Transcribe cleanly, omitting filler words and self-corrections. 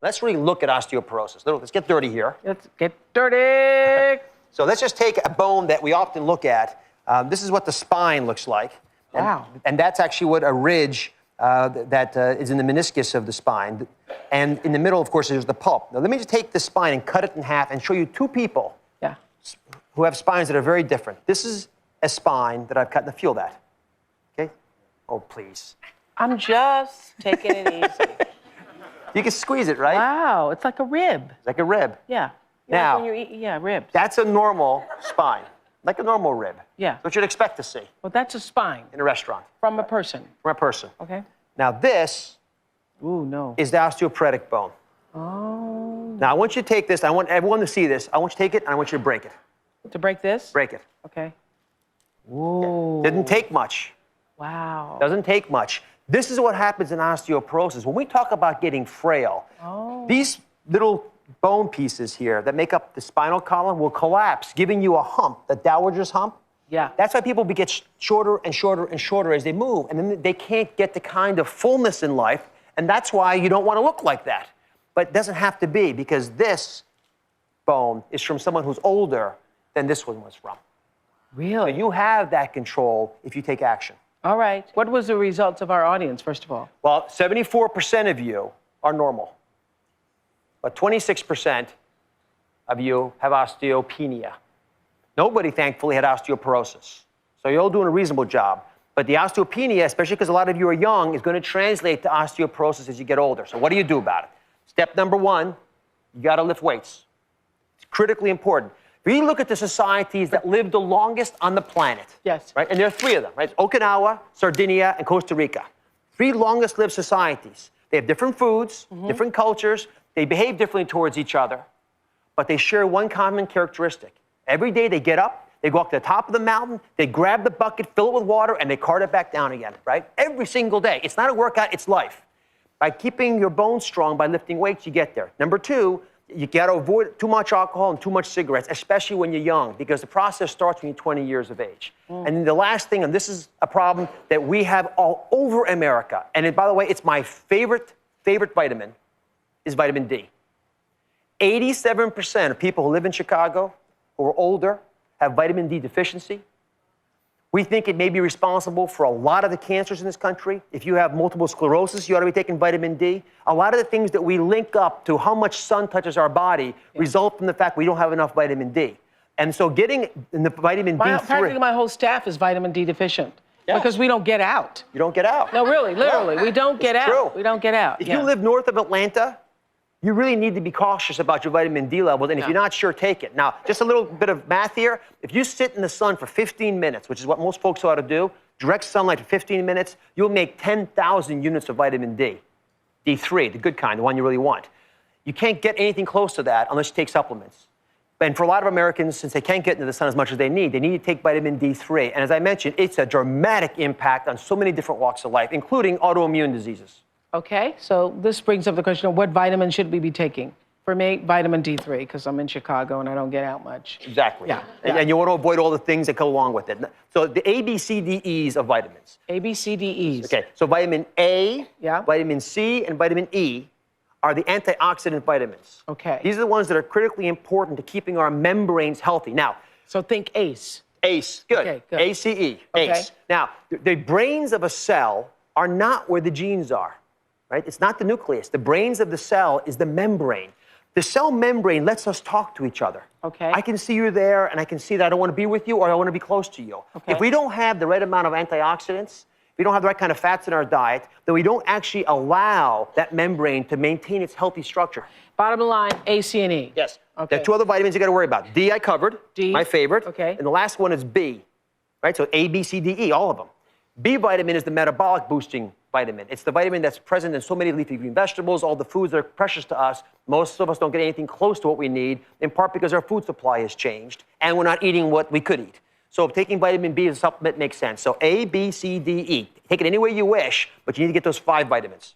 Let's really look at osteoporosis. Let's get dirty here. Let's get dirty. So let's just take a bone that we often look at. This is what the spine looks like. Wow. And that's actually what a ridge that is in the meniscus of the spine. And in the middle, of course, is the pulp. Now, let me just take the spine and cut it in half and show you two people who have spines that are very different. This is a spine that I've cut. Now, feel that. Okay? Oh, please. I'm just taking it easy. You can squeeze it, right? Wow, it's like a rib. It's like a rib. Yeah. Now, Like when you eat, ribs. that's a normal spine, like a normal rib. Yeah. That's what you'd expect to see Well, that's a spine in a restaurant from a person. from a person. Okay. Now, this Ooh, no. is the osteoporotic bone. Oh. Now, I want you to take this. I want everyone to see this. I want you to take it, and I want you to break it. To break this? Break it. Okay. Whoa. Didn't take much. Wow. Doesn't take much. This is what happens in osteoporosis. When we talk about getting frail, these little bone pieces here that make up the spinal column will collapse, giving you a hump, the dowager's hump. Yeah. That's why people get shorter and shorter and shorter as they move, and then they can't get the kind of fullness in life, and that's why you don't want to look like that. But it doesn't have to be, because this bone is from someone who's older than this one was from. Really? So you have that control if you take action. All right. What was the results of our audience, first of all? Well, 74% of you are normal, but 26% of you have osteopenia. Nobody, thankfully, had osteoporosis. So you're all doing a reasonable job. But the osteopenia, especially because a lot of you are young, is going to translate to osteoporosis as you get older. So what do you do about it? Step number one, you got to lift weights. It's critically important. If you look at the societies that live the longest on the planet, Yes. right? And there are three of them, right? Okinawa, Sardinia, and Costa Rica. Three longest lived societies. They have different foods, different cultures. They behave differently towards each other, but they share one common characteristic. Every day they get up, they go up to the top of the mountain, they grab the bucket, fill it with water, and they cart it back down again, right? Every single day. It's not a workout, it's life. By keeping your bones strong, by lifting weights, you get there. Number two, you got to avoid too much alcohol and too much cigarettes, especially when you're young, because the process starts when you're 20 years of age. And then the last thing, and this is a problem that we have all over America, and by the way, it's my favorite vitamin, is vitamin D. 87% of people who live in Chicago, who are older, have vitamin D deficiency. We think it may be responsible for a lot of the cancers in this country. If you have multiple sclerosis, you ought to be taking vitamin D. A lot of the things that we link up to how much sun touches our body result from the fact we don't have enough vitamin D. And so getting the vitamin D3... Practically my whole staff is vitamin D deficient because we don't get out. You don't get out. No, really, literally, we don't get out. True. We don't get out. If you live north of Atlanta, you really need to be cautious about your vitamin D levels, and if you're not sure, take it. Now, just a little bit of math here. If you sit in the sun for 15 minutes, which is what most folks ought to do, direct sunlight for 15 minutes, you'll make 10,000 units of vitamin D. D3, the good kind, the one you really want. You can't get anything close to that unless you take supplements. And for a lot of Americans, since they can't get into the sun as much as they need to take vitamin D3. And as I mentioned, it's a dramatic impact on so many different walks of life, including autoimmune diseases. Okay, so this brings up the question of what vitamin should we be taking? For me, vitamin D3, because I'm in Chicago and I don't get out much. Exactly. Yeah. And you want to avoid all the things that go along with it. So the A, B, C, D, E's of vitamins. A, B, C, D, E's. Okay, so vitamin A, vitamin C, and vitamin E are the antioxidant vitamins. Okay. These are the ones that are critically important to keeping our membranes healthy. Now, so think ACE. ACE, good. Okay, good. ACE, ACE. Okay. Now, the brains of a cell are not where the genes are. Right? It's not the nucleus. The brains of the cell is the membrane. The cell membrane lets us talk to each other. Okay. I can see you there, and I can see that I don't want to be with you, or I want to be close to you. Okay. If we don't have the right amount of antioxidants, if we don't have the right kind of fats in our diet, then we don't actually allow that membrane to maintain its healthy structure. Bottom line, A, C, and E. Yes. Okay. There are two other vitamins you got to worry about. D I covered. D. My favorite. Okay. And the last one is B. Right? So A, B, C, D, E, all of them. B vitamin is the metabolic boosting vitamin. It's the vitamin that's present in so many leafy green vegetables, all the foods that are precious to us. Most of us don't get anything close to what we need, in part because our food supply has changed, and we're not eating what we could eat. So taking vitamin B as a supplement makes sense. So A, B, C, D, E. Take it any way you wish, but you need to get those 5 vitamins.